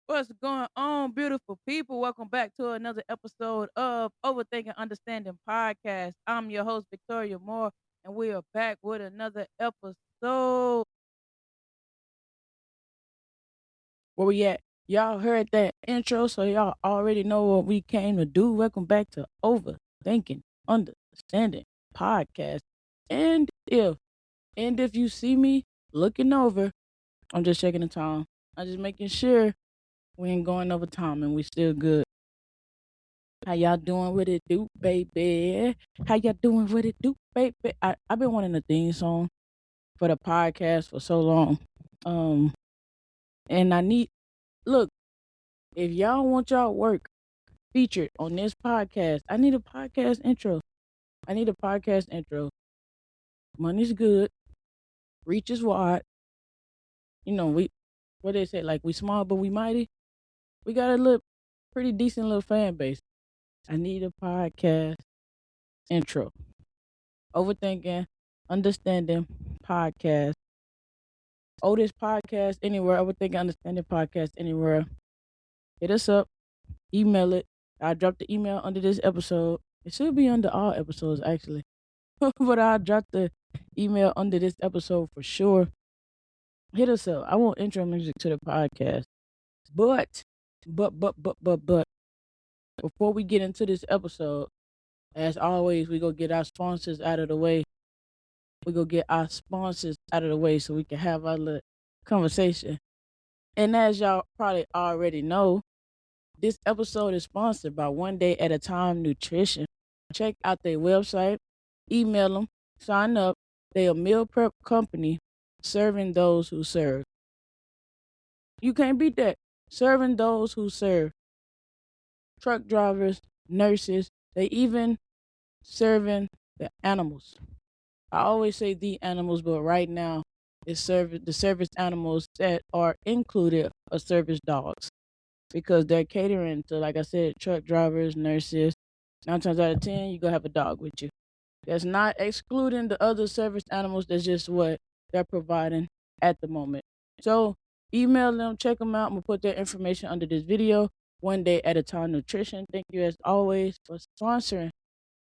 What's going on, beautiful people? Welcome back to another episode of Overthinking Understanding Podcast. I'm your host, Victoria Moore, and we are back with another episode. Where we at? Y'all heard that intro, so y'all already know what we came to do. Welcome back to Overthinking Understanding Podcast. And if you see me looking over, I'm just checking the time. I'm just making sure we ain't going over time and we still good. How y'all doing with it do, baby? How y'all doing with it do, baby? I've been wanting a theme song for the podcast for so long. Um, and I need look, if y'all want y'all work featured on this podcast, I need a podcast intro. I need a podcast intro. Money's good, reach is wide. We what they say, like we small but we mighty. We got a little pretty decent little fan base. I need a podcast intro. Overthinking, understanding podcast. Oldest podcast anywhere. Overthinking, understanding podcast anywhere. Hit us up. Email it. I dropped the email under this episode. It should be under all episodes actually, but I dropped the email under this episode for sure. Hit us up. I want intro music to the podcast, but, but, before we get into this episode, as always, we go get our sponsors out of the way. So we can have our little conversation. And as y'all probably already know, this episode is sponsored by One Day at a Time Nutrition. Check out their website, email them, sign up. They a meal prep company serving those who serve. You can't beat that. Serving those who serve. Truck drivers, nurses, they even serving the animals. I always say the animals, but right now it's the service animals that are included are service dogs because they're catering to, like I said, truck drivers, nurses. 9 times out of 10, you're going to have a dog with you. That's not excluding the other service animals. That's just what they're providing at the moment. So email them, check them out. I'm going to put their information under this video. One Day at a Time Nutrition. Thank you as always for sponsoring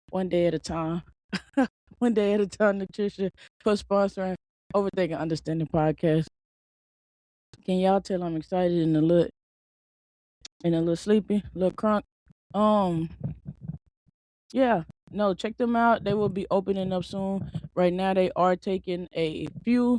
One Day at a Time. One Day at a Time Nutrition for sponsoring Overthinking Understanding Podcast. Can y'all tell I'm excited and a little sleepy, a little crunk? Yeah. No, check them out. They will be opening up soon. Right now they are taking a few.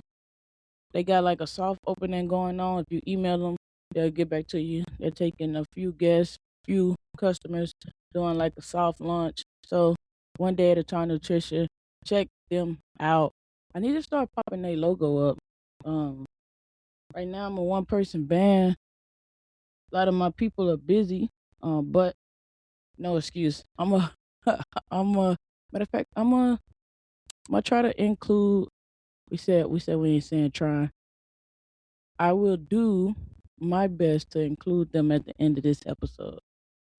They got like a soft opening going on. If you email them, they'll get back to you. They're taking a few guests, few customers, doing like a soft launch. So One Day at a Time Nutrition. Check them out. I need to start popping their logo up. Right now I'm a one person band. A lot of my people are busy. But no excuse. I'm a matter of fact, I'm gonna try to include. We ain't saying try. I will do my best to include them at the end of this episode,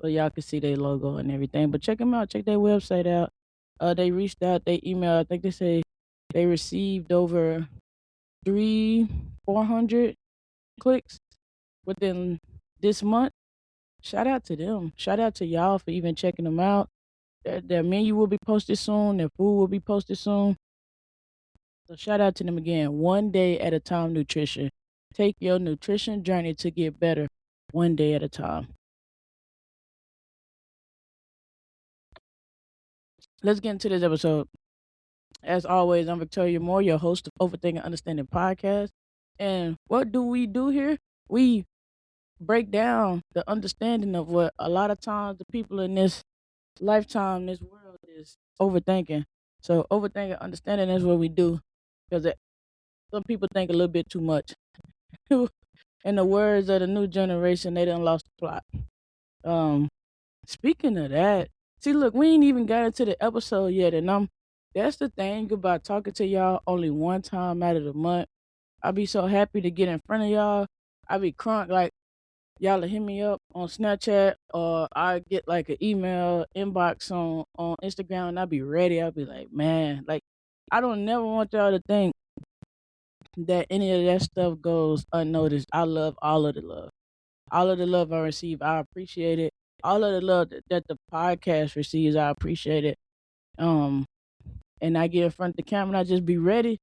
so y'all can see their logo and everything. But check them out. Check their website out. They reached out. They emailed. I think they say they received over 400 clicks within this month. Shout out to them. Shout out to y'all for even checking them out. Their menu will be posted soon. Their food will be posted soon. So shout out to them again. One Day at a Time Nutrition. Take your nutrition journey to get better one day at a time. Let's get into this episode. As always, I'm Victoria Moore, your host of Overthinking Understanding Podcast. And what do we do here? We break down the understanding of what a lot of times the people in this lifetime, this world is overthinking. So overthinking, understanding is what we do. Because some people think a little bit too much. In the words of the new generation, they done lost the plot. Speaking of that, see, look, we ain't even got into the episode yet, and that's the thing about talking to y'all only one time out of the month. I be so happy to get in front of y'all. I be crunk like y'all will hit me up on Snapchat, or I get like an email inbox on Instagram, and I be ready. I'll be like, man, like I don't never want y'all to think that any of that stuff goes unnoticed. I love all of the love. All of the love I receive, I appreciate it. All of the love that the podcast receives, I appreciate it. Um, and I get in front of the camera, and I just be ready.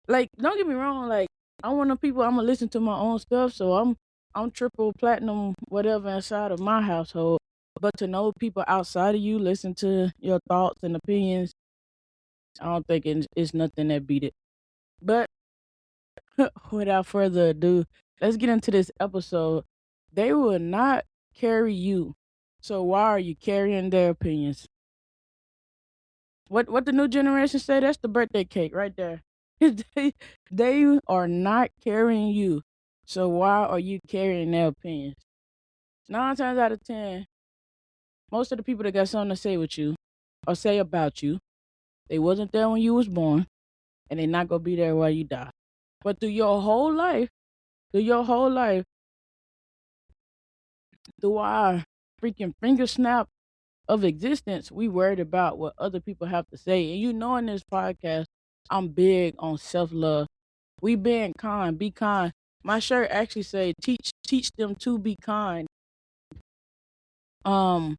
Like, don't get me wrong, like I'm one of the people I'm gonna listen to my own stuff, so I'm triple platinum whatever inside of my household. But to know people outside of you listen to your thoughts and opinions, I don't think it's nothing that beat it. But without further ado, let's get into this episode. They will not carry you. So why are you carrying their opinions? What the new generation say? That's the birthday cake right there. they are not carrying you. So why are you carrying their opinions? 9 times out of 10, most of the people that got something to say with you or say about you, they wasn't there when you was born, and they not gonna be there while you die. But through your whole life, through our freaking finger snap of existence, we worried about what other people have to say. And in this podcast, I'm big on self-love. We being kind, be kind. My shirt actually say teach them to be kind. So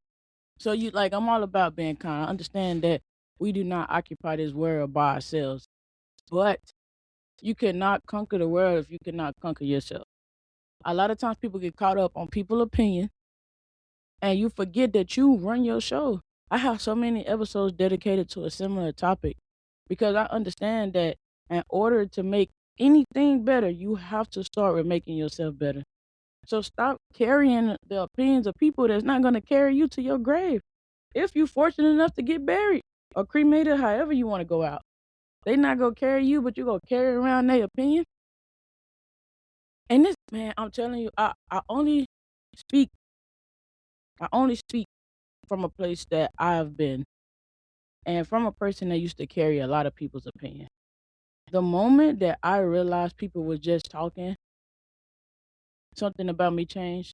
I'm all about being kind. I understand that we do not occupy this world by ourselves. But you cannot conquer the world if you cannot conquer yourself. A lot of times people get caught up on people's opinion and you forget that you run your show. I have so many episodes dedicated to a similar topic because I understand that in order to make anything better, you have to start with making yourself better. So stop carrying the opinions of people that's not going to carry you to your grave. If you're fortunate enough to get buried or cremated, however you want to go out, they not going to carry you, but you're going to carry around their opinion. And this, man, I'm telling you, I only speak from a place that I've been and from a person that used to carry a lot of people's opinion. The moment that I realized people were just talking, something about me changed.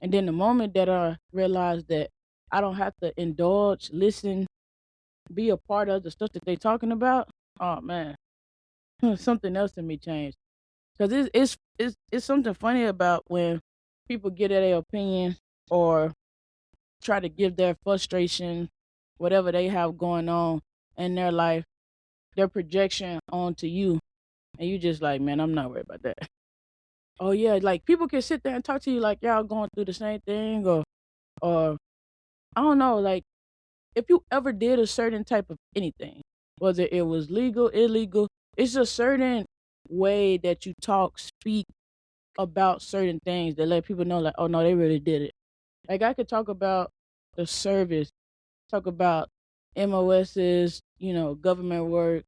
And then the moment that I realized that I don't have to indulge, listen, be a part of the stuff that they talking about, oh man, something else in me changed. Because it's something funny about when people get their opinion or try to give their frustration, whatever they have going on in their life, their projection onto you. And you just like, man, I'm not worried about that. Oh yeah, like people can sit there and talk to you like y'all going through the same thing or I don't know, like if you ever did a certain type of anything, whether it was legal, illegal, it's a certain way that you talk, speak about certain things that let people know like, oh no, they really did it. Like I could talk about the service, talk about MOSs, government work,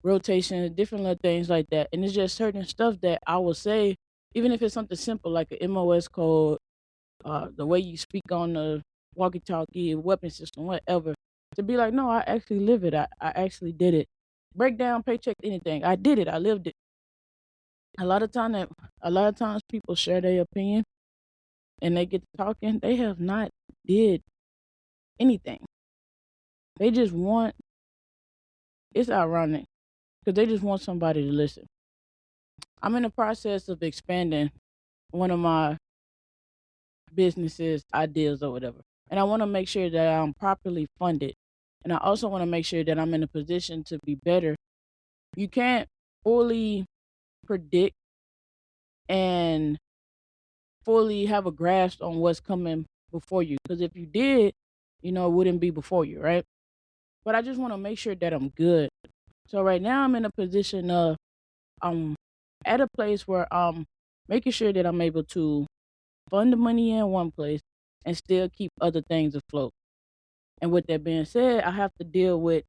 rotation, different little things like that. And it's just certain stuff that I will say, even if it's something simple like an MOS code, the way you speak on the walkie-talkie, weapon system, whatever, to be like, no, I actually live it. I actually did it. Breakdown, paycheck, anything. I did it. I lived it. A lot of times people share their opinion and they get to talking. They have not did anything. They just want. It's ironic because they just want somebody to listen. I'm in the process of expanding one of my businesses ideas or whatever. And I want to make sure that I'm properly funded. And I also want to make sure that I'm in a position to be better. You can't fully predict and fully have a grasp on what's coming before you. Because if you did, it wouldn't be before you, right? But I just want to make sure that I'm good. So right now I'm in a position of at a place where I'm making sure that I'm able to fund the money in one place and still keep other things afloat. And with that being said, I have to deal with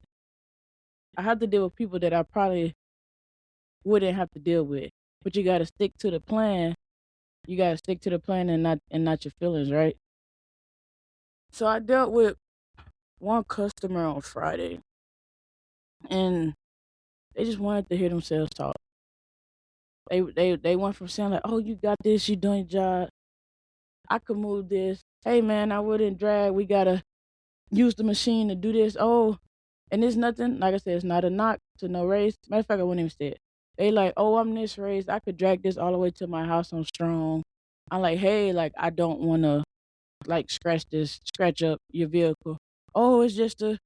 people that I probably wouldn't have to deal with. But you gotta stick to the plan. You gotta stick to the plan and not your feelings, right? So I dealt with one customer on Friday and they just wanted to hear themselves talk. They went from saying like, oh, you got this, you doing your job. I could move this. Hey man, I wouldn't drag. We gotta use the machine to do this. Oh, and it's nothing. Like I said, it's not a knock to no race. Matter of fact, I wouldn't even say it. They like, oh, I'm this race. I could drag this all the way to my house. I'm strong. I'm like, hey, like I don't want to like scratch up your vehicle. Oh, it's just a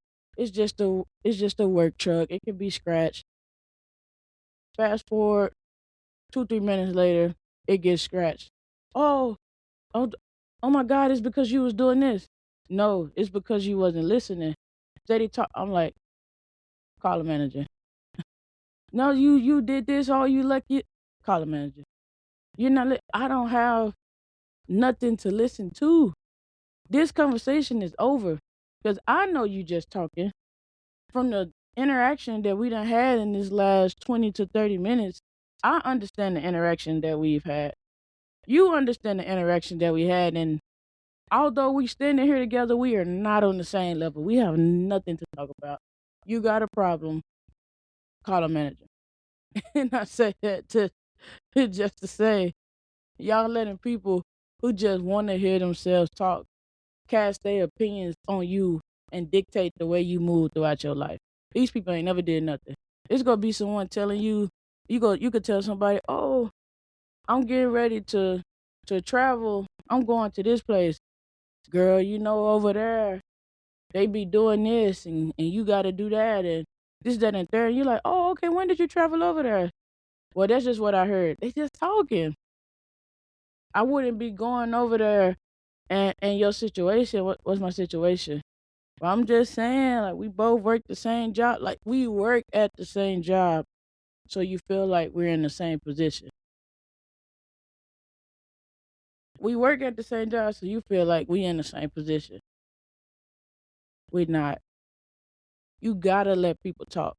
work truck. It can be scratched. Fast forward 2-3 minutes later, it gets scratched. Oh, oh, oh my God! It's because you was doing this. No, it's because you wasn't listening. Steady talk. I'm like, call the manager. No, you did this. Oh, you lucky. Call the manager. You're not. I don't have nothing to listen to. This conversation is over because I know you just talking from the interaction that we done had in this last 20 to 30 minutes. I understand the interaction that we've had. You understand the interaction that we had, and although we standing here together, we are not on the same level. We have nothing to talk about. You got a problem, call a manager. And I say that to just to say, y'all letting people who just want to hear themselves talk cast their opinions on you and dictate the way you move throughout your life. These people ain't never did nothing. It's gonna be someone telling you, you could tell somebody, oh, I'm getting ready to travel. I'm going to this place. Girl, over there, they be doing this and you gotta do that and this, that, and third. And you're like, oh, okay, when did you travel over there? Well, that's just what I heard. They just talking. I wouldn't be going over there and your situation. What's my situation? Well, I'm just saying, like, we both work the same job. Like, we work at the same job. So you feel like we're in the same position. We work at the same job, so you feel like we in the same position. We're not. You gotta let people talk.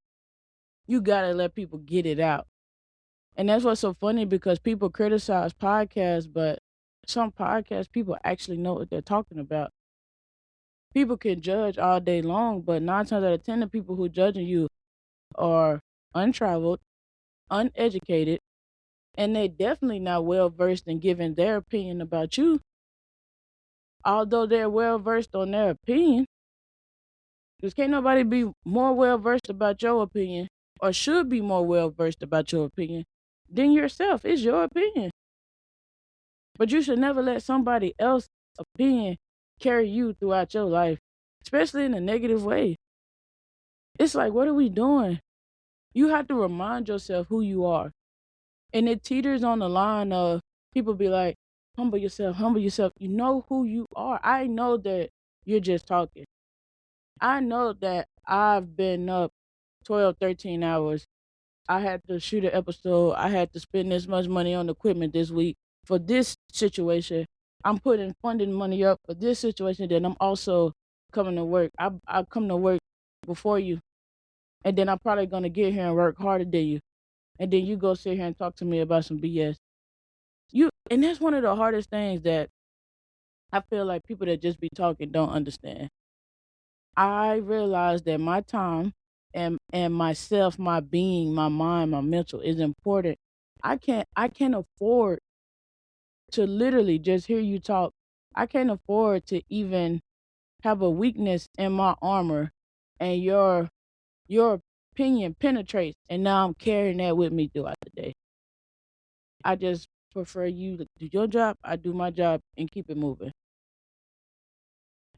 You gotta let people get it out. And that's what's so funny because people criticize podcasts, but some podcasts, people actually know what they're talking about. People can judge all day long, but 9 times out of 10, the people who judging you are untraveled, uneducated, and they definitely not well versed in giving their opinion about you. Although they're well versed on their opinion, because can't nobody be more well versed about your opinion, or should be more well versed about your opinion than yourself. It's your opinion. But you should never let somebody else's opinion carry you throughout your life, especially in a negative way. It's like, what are we doing? You have to remind yourself who you are. And it teeters on the line of people be like, humble yourself, humble yourself. You know who you are. I know that you're just talking. I know that I've been up 12, 13 hours. I had to shoot an episode. I had to spend this much money on equipment this week for this situation. I'm putting funding money up for this situation. Then I'm also coming to work. I come to work before you. And then I'm probably going to get here and work harder than you. And then you go sit here and talk to me about some BS. And that's one of the hardest things that I feel like people that just be talking don't understand. I realize that my time and myself, my being, my mind, my mental is important. I can't afford to literally just hear you talk. I can't afford to even have a weakness in my armor and your opinion penetrates and now I'm carrying that with me throughout the day. I just prefer you to do your job, I do my job and keep it moving.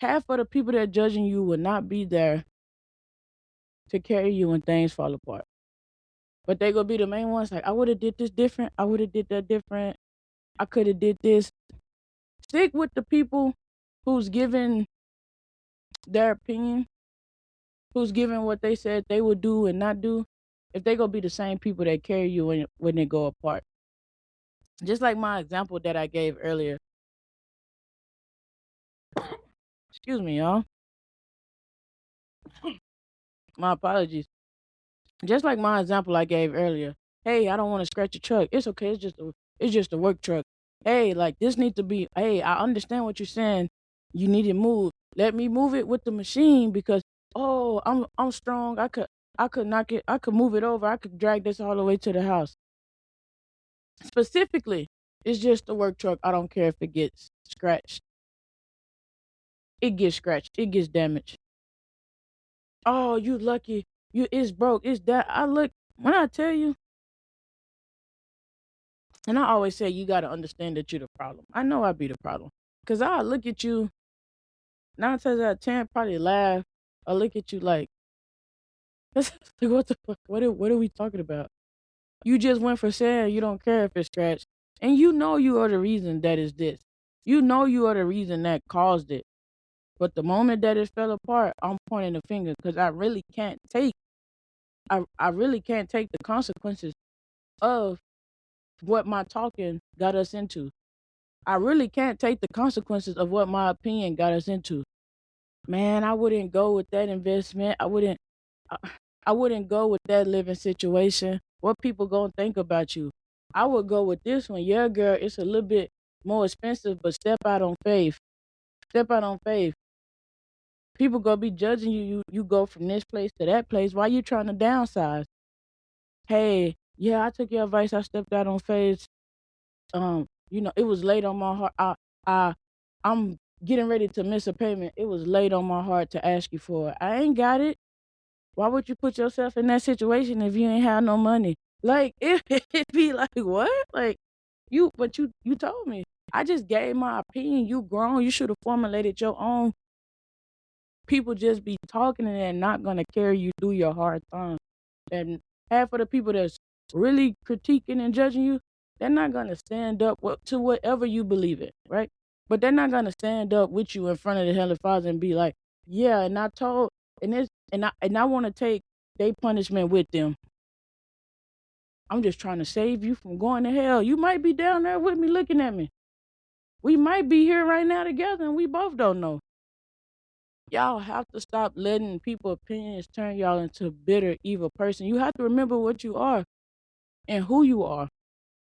Half of the people that judging you will not be there to carry you when things fall apart. But they gonna be the main ones like, I would have did this different, I would have did that different, I could have did this. Stick with the people who's giving their opinion, who's giving what they said they would do and not do. If they gonna be the same people that carry you when they go apart. Just like my example that I gave earlier. Excuse me, y'all. My apologies. Just like my example I gave earlier. Hey, I don't want to scratch your truck. It's okay. It's just a work truck. Hey, like this needs to be. Hey, I understand what you're saying. You need to move. Let me move it with the machine because I'm strong. I could knock it. I could move it over. I could drag this all the way to the house. Specifically, it's just a work truck. I don't care if it gets scratched. It gets scratched. It gets damaged. Oh, you lucky. It's broke. It's that. I look when I tell you, And I always say you got to understand that you're the problem. I know I be the problem. Because I look at you, 9 times out of 10, probably laugh. I look at you like, what the fuck? What are we talking about? You just went for sale. You don't care if it's scratched. And you know you are the reason that is this. You know you are the reason that caused it. But the moment that it fell apart, I'm pointing the finger because I really can't take the consequences of what my talking got us into. I really can't take the consequences of what my opinion got us into. Man, I wouldn't go with that investment. I, I wouldn't go with that living situation. What people gonna think about you? I would go with this one. Yeah, girl, it's a little bit more expensive, but step out on faith. Step out on faith. People gonna be judging you. You go from this place to that place. Why you trying to downsize? Hey, yeah, I took your advice. I stepped out on faith. It was late on my heart. I I'm getting ready to miss a payment. It was late on my heart to ask you for it. I ain't got it. Why would you put yourself in that situation if you ain't have no money? Like it be like what? Like but you told me. I just gave my opinion. You grown. You should have formulated your own. People just be talking and they're not gonna carry you through your hard times. And half of the people that's really critiquing and judging you, they're not gonna stand up to whatever you believe in, right? But they're not gonna stand up with you in front of the Heavenly Father and be like, yeah, and I told and this and I want to take their punishment with them. I'm just trying to save you from going to hell. You might be down there with me looking at me. We might be here right now together and we both don't know. Y'all have to stop letting people's opinions turn y'all into a bitter, evil person. You have to remember what you are and who you are.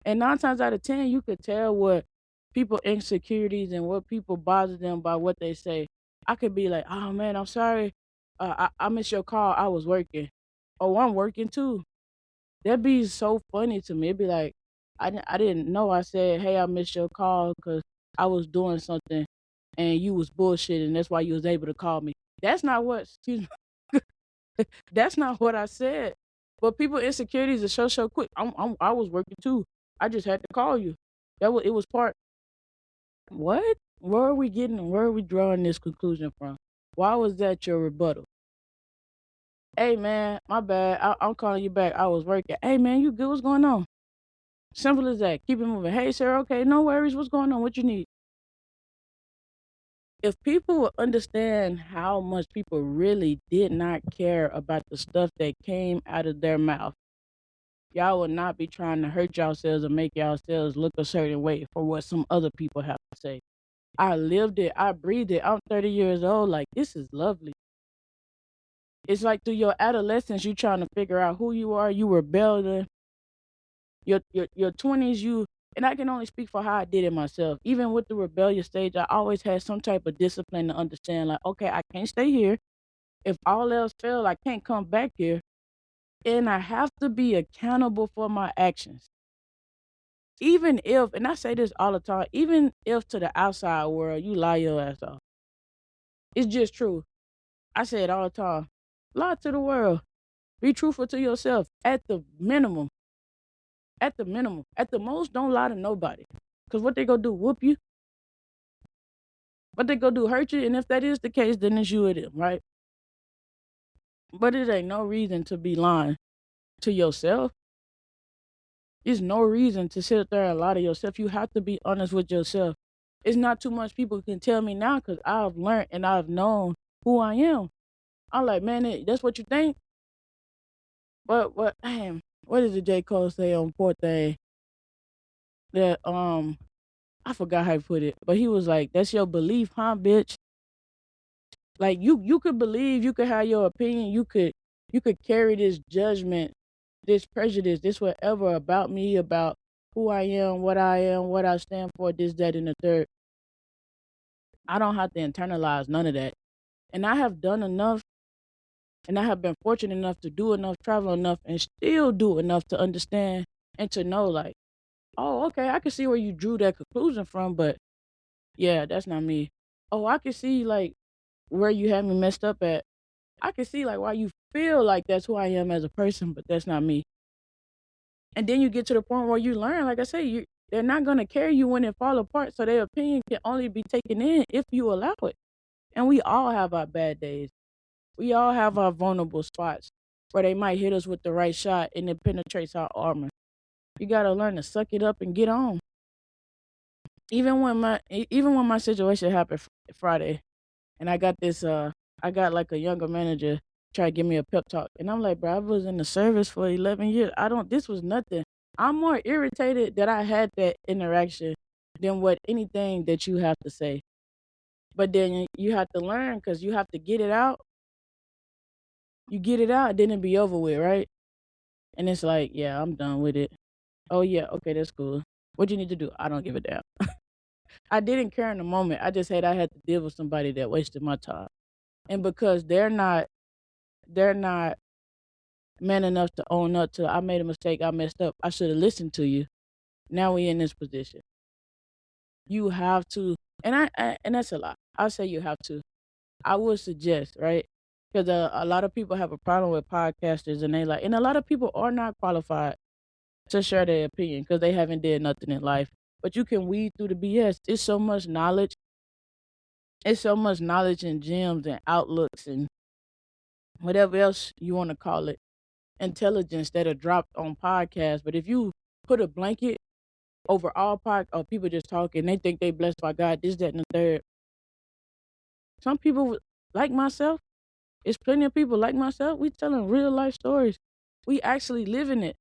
And 9 times out of 10, you could tell what people insecurities and what people bother them by what they say. I could be like, oh man, I'm sorry. I missed your call. I was working. Oh, I'm working too. That'd be so funny to me. It'd be like, I didn't know. I said, hey, I missed your call because I was doing something and you was bullshitting. That's why you was able to call me. That's not what, excuse me. That's not what I said. But people insecurities are so quick. I was working too. I just had to call you. It was part. What? Where are we drawing this conclusion from? Why was that your rebuttal? Hey man, my bad. I'm calling you back. I was working. Hey man, you good? What's going on? Simple as that. Keep it moving. Hey sir, okay, no worries. What's going on? What you need? If people would understand how much people really did not care about the stuff that came out of their mouth, y'all would not be trying to hurt yourselves or make yourselves look a certain way for what some other people have to say. I lived it. I breathed it. I'm 30 years old. Like, this is lovely. It's like through your adolescence, you trying to figure out who you are. You rebelling. Your 20s, and I can only speak for how I did it myself. Even with the rebellious stage, I always had some type of discipline to understand, like, okay, I can't stay here. If all else fails, I can't come back here. And I have to be accountable for my actions. Even if, and I say this all the time, even if to the outside world you lie your ass off, it's just true. I say it all the time. Lie to the world. Be truthful to yourself at the minimum. At the minimum. At the most, don't lie to nobody. Because what they gonna do, whoop you? What they gonna do, hurt you? And if that is the case, then it's you or them, right? But it ain't no reason to be lying to yourself. There's no reason to sit there and lie to yourself. You have to be honest with yourself. It's not too much people can tell me now because I've learned and I've known who I am. I'm like, man, that's what you think? But what did the J. Cole say on Poor Thing? That I forgot how he put it, but he was like, that's your belief, huh, bitch? Like you could believe, you could have your opinion, you could carry this judgment, this prejudice, this whatever about me, about who I am, what I stand for, this, that, and the third. I don't have to internalize none of that. And I have done enough and I have been fortunate enough to do enough, travel enough, and still do enough to understand and to know like, oh, okay, I can see where you drew that conclusion from, but yeah, that's not me. Oh, I can see like where you had me messed up at. I can see like why you feel like that's who I am as a person, but that's not me. And then you get to the point where you learn, like I say, they're not gonna carry you when it fall apart. So their opinion can only be taken in if you allow it. And we all have our bad days. We all have our vulnerable spots where they might hit us with the right shot and it penetrates our armor. You gotta learn to suck it up and get on. Even when my situation happened Friday, and I got like a younger manager try to give me a pep talk, and I'm like, bro, I was in the service for 11 years. This was nothing. I'm more irritated that I had that interaction than what anything that you have to say. But then you have to learn because you have to get it out. You get it out, then it be over with, right? And it's like, yeah, I'm done with it. Oh yeah, okay, that's cool. What you need to do? I don't give a damn. I didn't care in the moment. I just I had to deal with somebody that wasted my time. And because they're not man enough to own up to, I made a mistake, I messed up. I should have listened to you. Now we in this position. You have to, and that's a lot. I'll say you have to. I would suggest, right? Because a lot of people have a problem with podcasters, and a lot of people are not qualified to share their opinion because they haven't did nothing in life. But you can weed through the BS. It's so much knowledge. It's so much knowledge and gems and outlooks and whatever else you want to call it, intelligence that are dropped on podcasts. But if you put a blanket over all or people just talking, they think they blessed by God, this, that, and the third. Some people like myself, it's plenty of people like myself, we telling real life stories. We actually living it.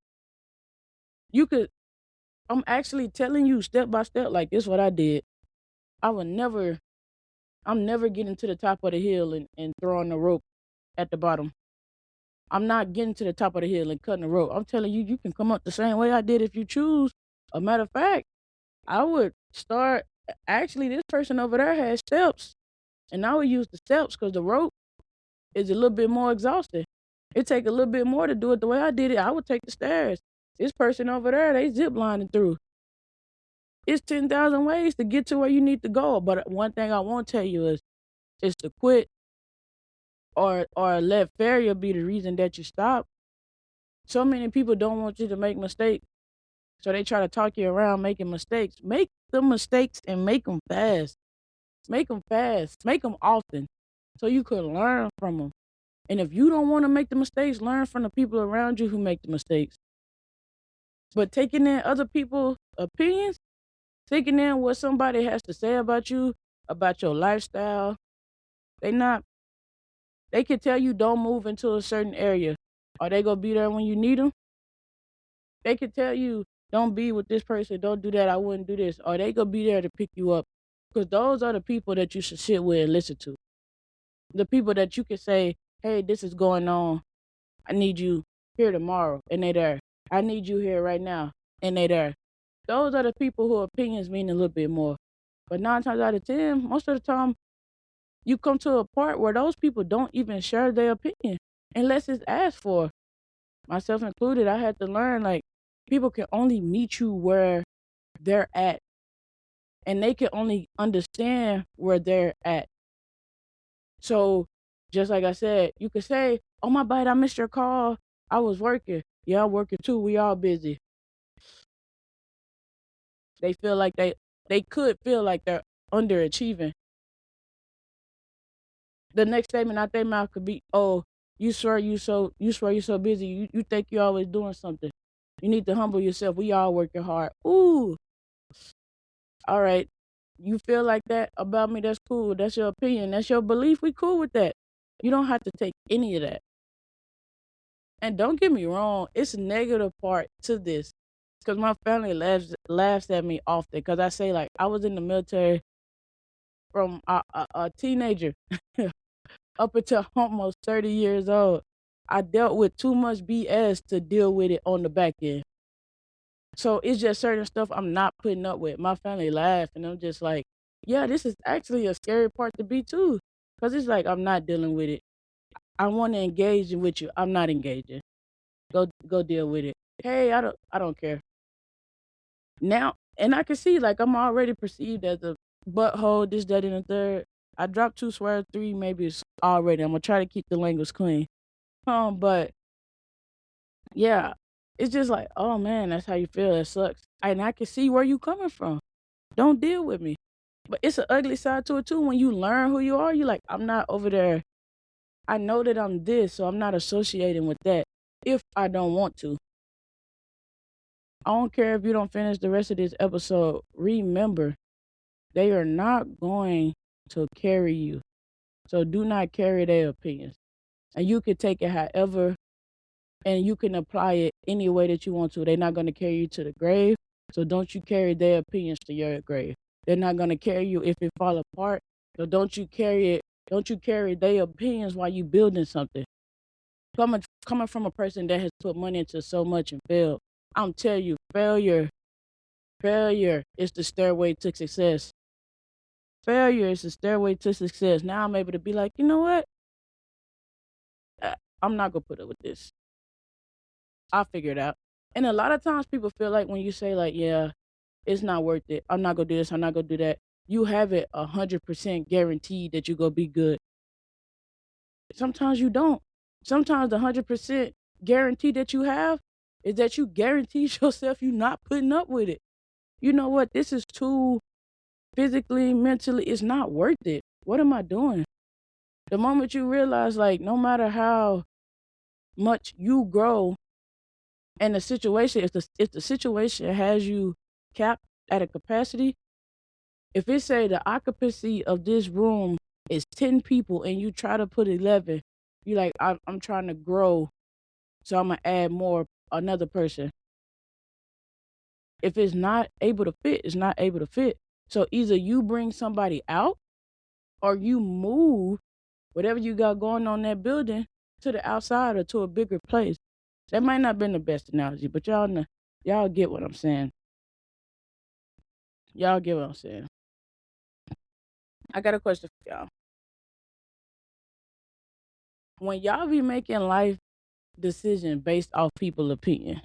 I'm actually telling you step by step, like this what I did. I'm never getting to the top of the hill and throwing the rope at the bottom. I'm not getting to the top of the hill and cutting the rope. I'm telling you, you can come up the same way I did if you choose. A matter of fact, I would start. Actually, this person over there has steps, and I would use the steps because the rope is a little bit more exhausting. It take a little bit more to do it the way I did it. I would take the stairs. This person over there, they zip lining through. It's 10,000 ways to get to where you need to go. But one thing I won't tell you is to quit or let failure be the reason that you stop. So many people don't want you to make mistakes. So they try to talk you around making mistakes. Make the mistakes and make them fast. Make them fast. Make them often so you could learn from them. And if you don't want to make the mistakes, learn from the people around you who make the mistakes. But taking in other people's opinions, taking in what somebody has to say about you, about your lifestyle, they can tell you don't move into a certain area. Are they going to be there when you need them? They can tell you don't be with this person, don't do that, I wouldn't do this. Are they going to be there to pick you up? Because those are the people that you should sit with and listen to. The people that you can say, hey, this is going on. I need you here tomorrow, and they there. I need you here right now, and they there. Those are the people whose opinions mean a little bit more. But 9 times out of 10, most of the time, you come to a part where those people don't even share their opinion unless it's asked for. Myself included, I had to learn, like, people can only meet you where they're at. And they can only understand where they're at. So, just like I said, you could say, oh, my bad, I missed your call. I was working. Yeah, I'm working too. We all busy. They feel like they could feel like they're underachieving. The next statement out their mouth could be, oh, you swear you so busy. You think you're always doing something. You need to humble yourself. We all working hard. Ooh. All right. You feel like that about me, that's cool. That's your opinion. That's your belief. We cool with that. You don't have to take any of that. And don't get me wrong, it's a negative part to this. Because my family laughs at me often. Because I say, like, I was in the military from a teenager up until almost 30 years old. I dealt with too much BS to deal with it on the back end. So it's just certain stuff I'm not putting up with. My family laugh, and I'm just like, yeah, this is actually a scary part to be too. Because it's like, I'm not dealing with it. I want to engage with you. I'm not engaging. Go deal with it. Hey, I don't care. Now, and I can see, like, I'm already perceived as a butthole, this, that, and the third. I dropped 2 swears, 3 maybe already. I'm going to try to keep the language clean. But, yeah, It's just like, oh man, that's how you feel. It sucks. And I can see where you coming from. Don't deal with me. But it's an ugly side to it too. When you learn who you are, you're like, I'm not over there. I know that I'm this, so I'm not associating with that if I don't want to. I don't care if you don't finish the rest of this episode. Remember, they are not going to carry you. So do not carry their opinions. And you can take it however, and you can apply it any way that you want to. They're not going to carry you to the grave. So don't you carry their opinions to your grave. They're not going to carry you if it fall apart. So don't you carry it. Don't you carry their opinions while you building something. Coming from a person that has put money into so much and failed, I'm telling you, failure is the stairway to success. Failure is the stairway to success. Now I'm able to be like, you know what? I'm not going to put up with this. I'll figure it out. And a lot of times people feel like when you say like, yeah, it's not worth it. I'm not going to do this. I'm not going to do that. You have it 100% guaranteed that you're going to be good. Sometimes you don't. Sometimes the 100% guarantee that you have is that you guarantee yourself you're not putting up with it. You know what? This is too physically, mentally, it's not worth it. What am I doing? The moment you realize, like, no matter how much you grow and the situation, if the situation has you capped at a capacity, if it say the occupancy of this room is 10 people and you try to put 11, you like, I'm trying to grow, so I'm going to add another person. If it's not able to fit, it's not able to fit. So either you bring somebody out or you move whatever you got going on in that building to the outside or to a bigger place. That might not have been the best analogy, but y'all know, y'all get what I'm saying. Y'all get what I'm saying. I got a question for y'all. When y'all be making life decisions based off people's opinion,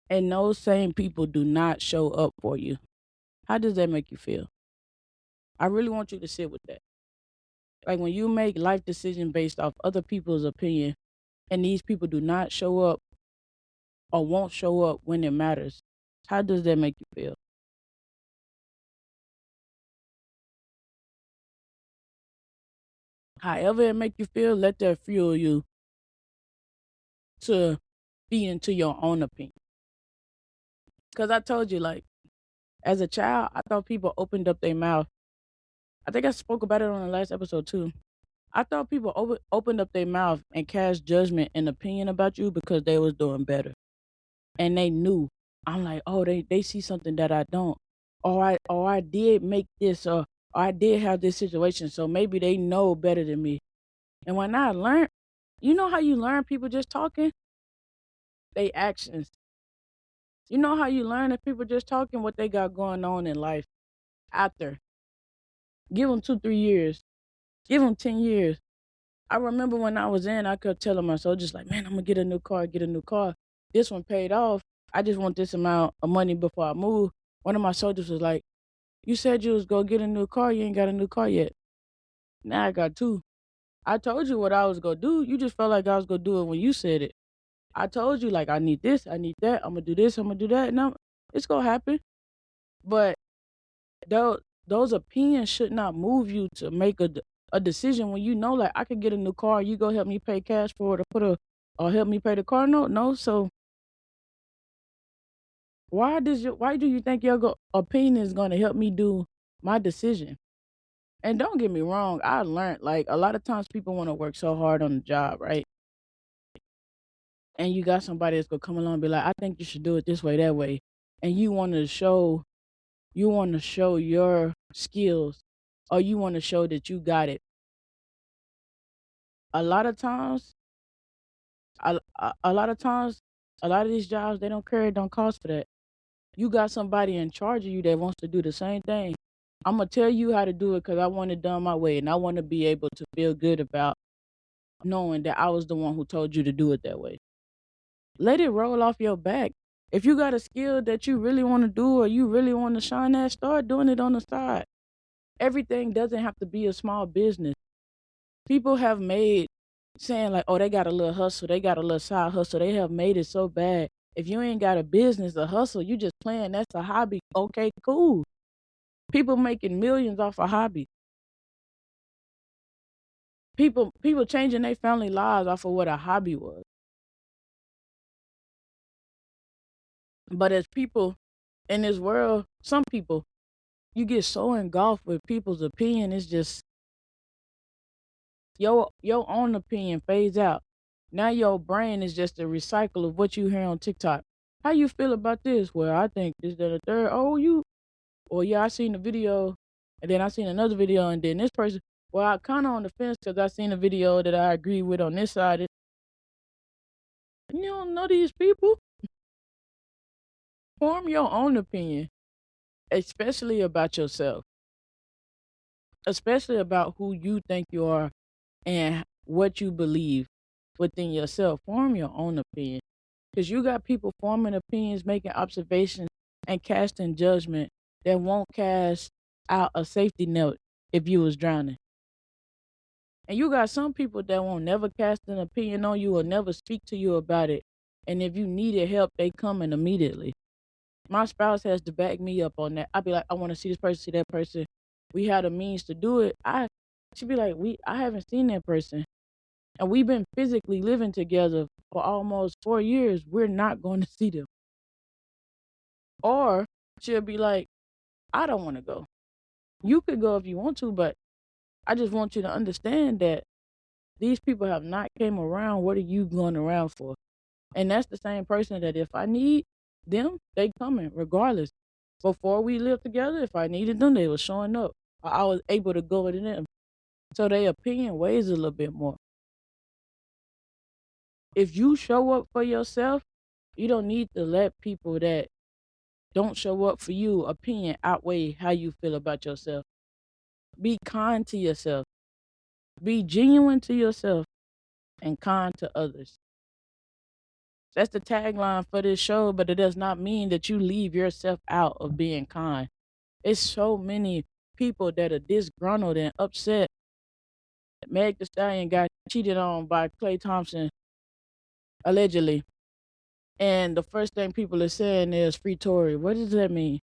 and those same people do not show up for you, how does that make you feel? I really want you to sit with that. Like when you make life decisions based off other people's opinion, and these people do not show up or won't show up when it matters, how does that make you feel? However it make you feel, let that fuel you to feed into your own opinion. Because I told you, like, as a child, I thought people opened up their mouth. I think I spoke about it on the last episode too. I thought people opened up their mouth and cast judgment and opinion about you because they was doing better. And they knew. I'm like, oh, they see something that I don't. Or I did make this, or I did have this situation, so maybe they know better than me. And when I learned, you know how you learn people just talking? They actions. You know how you learn if people just talking what they got going on in life after. Give them 2-3 years. Give them 10 years. I remember when I was in, I kept telling my soldiers like, man, I'm going to get a new car. This one paid off. I just want this amount of money before I move. One of my soldiers was like, you said you was going to get a new car. You ain't got a new car yet. Now I got 2. I told you what I was going to do. You just felt like I was going to do it when you said it. I told you, like, I need this, I need that. I'm going to do this, I'm going to do that. And it's going to happen. But those opinions should not move you to make a decision when you know, like, I could get a new car. You go help me pay cash for it or help me pay the car note. No. So why do you think your opinion is going to help me do my decision? And don't get me wrong, I learned, like, a lot of times people want to work so hard on the job, right? And you got somebody that's going to come along and be like, I think you should do it this way, that way. And you want to show your skills, or you want to show that you got it. A lot of times, a lot of these jobs, they don't care, it don't cost for that. You got somebody in charge of you that wants to do the same thing. I'm going to tell you how to do it because I want it done my way, and I want to be able to feel good about knowing that I was the one who told you to do it that way. Let it roll off your back. If you got a skill that you really want to do or you really want to shine at, start doing it on the side. Everything doesn't have to be a small business. People have made saying like, oh, they got a little hustle, they got a little side hustle. They have made it so bad If you ain't got a business, a hustle, you just playing, that's a hobby. Okay, cool. People making millions off a hobby. People changing their family lives off of what a hobby was. But as people in this world, some people, you get so engulfed with people's opinion, it's just your own opinion fades out. Now your brain is just a recycle of what you hear on TikTok. How you feel about this? Well, I think this, that, and the third. Oh, you. Well, yeah, I seen the video, and then I seen another video, and then this person. Well, I kind of on the fence because I seen a video that I agree with on this side. You don't know these people. Form your own opinion, especially about yourself, especially about who you think you are and what you believe within yourself. Form your own opinion. Because you got people forming opinions, making observations, and casting judgment that won't cast out a safety net if you was drowning. And you got some people that won't never cast an opinion on you or never speak to you about it. And if you needed help, they come in immediately. My spouse has to back me up on that. I'd be like, I want to see this person, see that person. We had a means to do it. She'd be like, I haven't seen that person. And we've been physically living together for almost 4 years. We're not going to see them. Or she'll be like, I don't want to go. You could go if you want to, but I just want you to understand that these people have not came around. What are you going around for? And that's the same person that if I need them, they coming regardless. Before we lived together, if I needed them, they were showing up. I was able to go to them. So their opinion weighs a little bit more. If you show up for yourself, you don't need to let people that don't show up for you opinion outweigh how you feel about yourself. Be kind to yourself. Be genuine to yourself and kind to others. That's the tagline for this show, but it does not mean that you leave yourself out of being kind. It's so many people that are disgruntled and upset. Meg Thee Stallion got cheated on by Klay Thompson, allegedly. And the first thing people are saying is free Tory. What does that mean?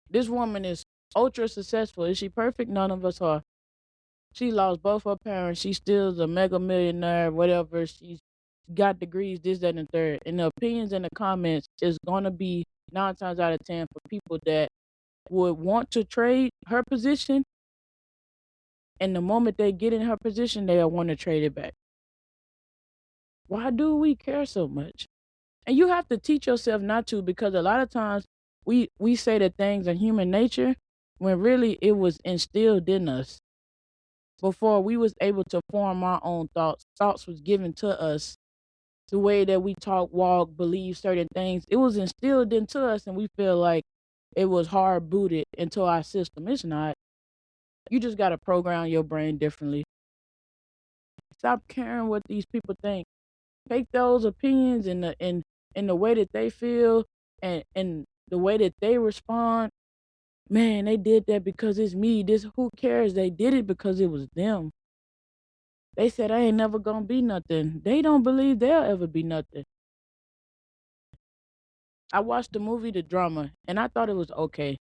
This woman is ultra successful. Is she perfect? None of us are. She lost both her parents. She still is a mega millionaire, whatever. She's got degrees, this, that, and the third. And the opinions in the comments is going to be 9 times out of 10 for people that would want to trade her position. And the moment they get in her position, they'll want to trade it back. Why do we care so much? And you have to teach yourself not to, because a lot of times we say that things are human nature when really it was instilled in us. Before we was able to form our own thoughts, thoughts was given to us. The way that we talk, walk, believe certain things, it was instilled into us, and we feel like it was hard booted into our system. It's not. You just got to program your brain differently. Stop caring what these people think. Take those opinions in the way that they feel and the way that they respond. Man, they did that because it's me. Who cares? They did it because it was them. They said I ain't never gonna be nothing. They don't believe they'll ever be nothing. I watched the movie The Drama, and I thought it was okay.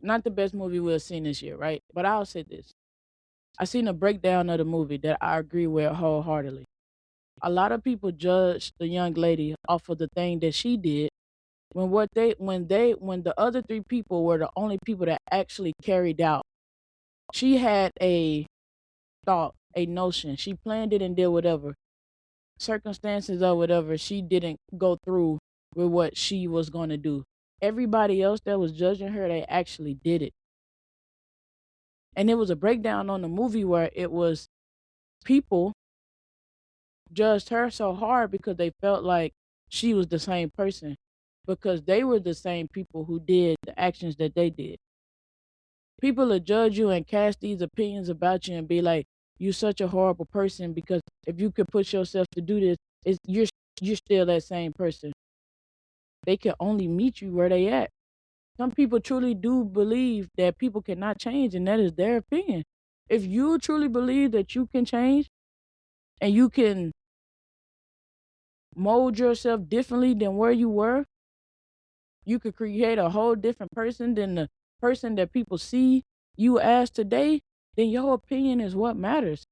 Not the best movie we've seen this year, right? But I'll say this. I seen a breakdown of the movie that I agree with wholeheartedly. A lot of people judged the young lady off of the thing that she did when the other 3 people were the only people that actually carried out. She had a thought, a notion. She planned it and did whatever. Circumstances or whatever, she didn't go through with what she was going to do. Everybody else that was judging her, they actually did it. And it was a breakdown on the movie where it was people judged her so hard because they felt like she was the same person, because they were the same people who did the actions that they did. People will judge you and cast these opinions about you and be like, you're such a horrible person because if you could push yourself to do this, you're still that same person. They can only meet you where they at. Some people truly do believe that people cannot change, and that is their opinion. If you truly believe that you can change and you can mold yourself differently than where you were, you could create a whole different person than the person that people see you as today, then your opinion is what matters.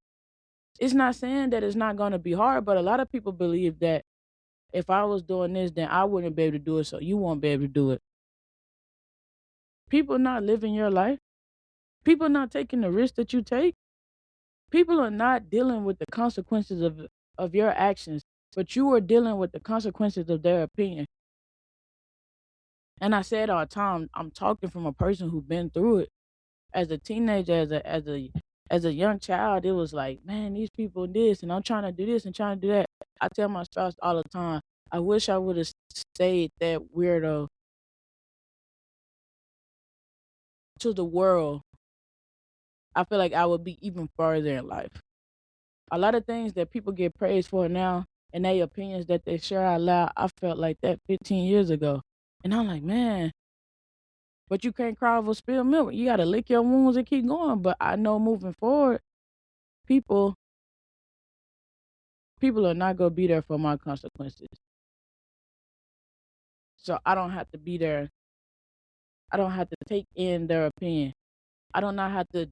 It's not saying that it's not going to be hard, but a lot of people believe that if I was doing this, then I wouldn't be able to do it, so you won't be able to do it. People not living your life. People not taking the risk that you take. People are not dealing with the consequences of your actions, but you are dealing with the consequences of their opinion. And I say it all the time, I'm talking from a person who's been through it. As a teenager, as a young child, it was like, man, these people this, and I'm trying to do this and trying to do that. I tell my spouse all the time, I wish I would have stayed that weirdo to the world. I feel like I would be even further in life. A lot of things that people get praised for now and their opinions that they share out loud, I felt like that 15 years ago. And I'm like, man, but you can't cry over spilled milk. You got to lick your wounds and keep going. But I know moving forward, people are not going to be there for my consequences. So I don't have to be there. I don't have to take in their opinion. I do not have to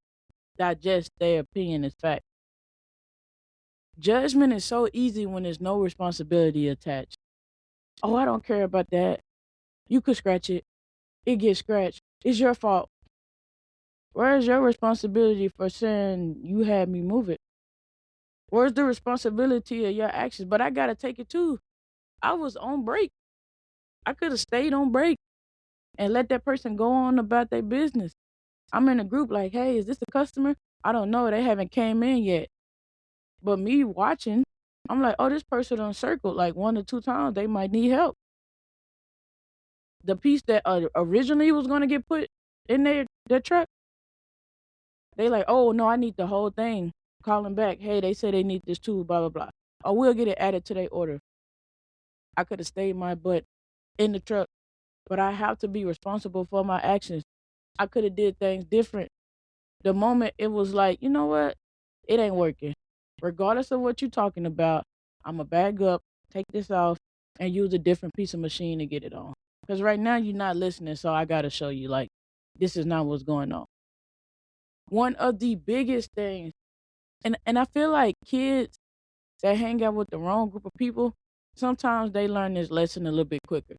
digest their opinion as fact. Judgment is so easy when there's no responsibility attached. Oh, I don't care about that. You could scratch it. It gets scratched. It's your fault. Where's your responsibility for saying you had me move it? Where's the responsibility of your actions? But I got to take it too. I was on break. I could have stayed on break and let that person go on about their business. I'm in a group like, hey, is this a customer? I don't know. They haven't came in yet. But me watching, I'm like, oh, this person done circled like 1 or 2 times. They might need help. The piece that originally was going to get put in their truck, they like, oh, no, I need the whole thing. Calling back, hey, they say they need this too, blah, blah, blah. Oh, we'll get it added to their order. I could have stayed my butt in the truck, but I have to be responsible for my actions. I could have did things different. The moment it was like, you know what? It ain't working. Regardless of what you're talking about, I'm going to bag up, take this off, and use a different piece of machine to get it on. Because right now you're not listening, so I got to show you, like, this is not what's going on. One of the biggest things, and I feel like kids that hang out with the wrong group of people, sometimes they learn this lesson a little bit quicker.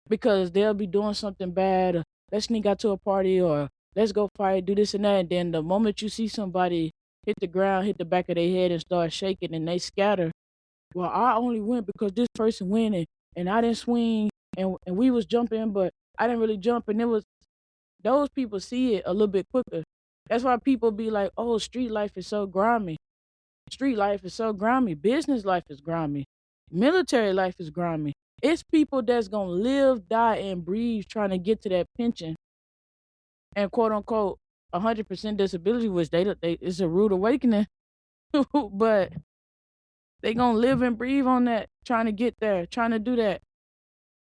Because they'll be doing something bad, or let's sneak out to a party, or let's go fight, do this and that. And then the moment you see somebody hit the ground, hit the back of their head and start shaking and they scatter, well, I only went because this person went and I didn't swing and we was jumping, but I didn't really jump. And it was, those people see it a little bit quicker. That's why people be like, oh, street life is so grimy. Street life is so grimy. Business life is grimy. Military life is grimy. It's people that's going to live, die, and breathe trying to get to that pension and quote unquote 100% disability, which they it's a rude awakening, but they going to live and breathe on that, trying to get there, trying to do that.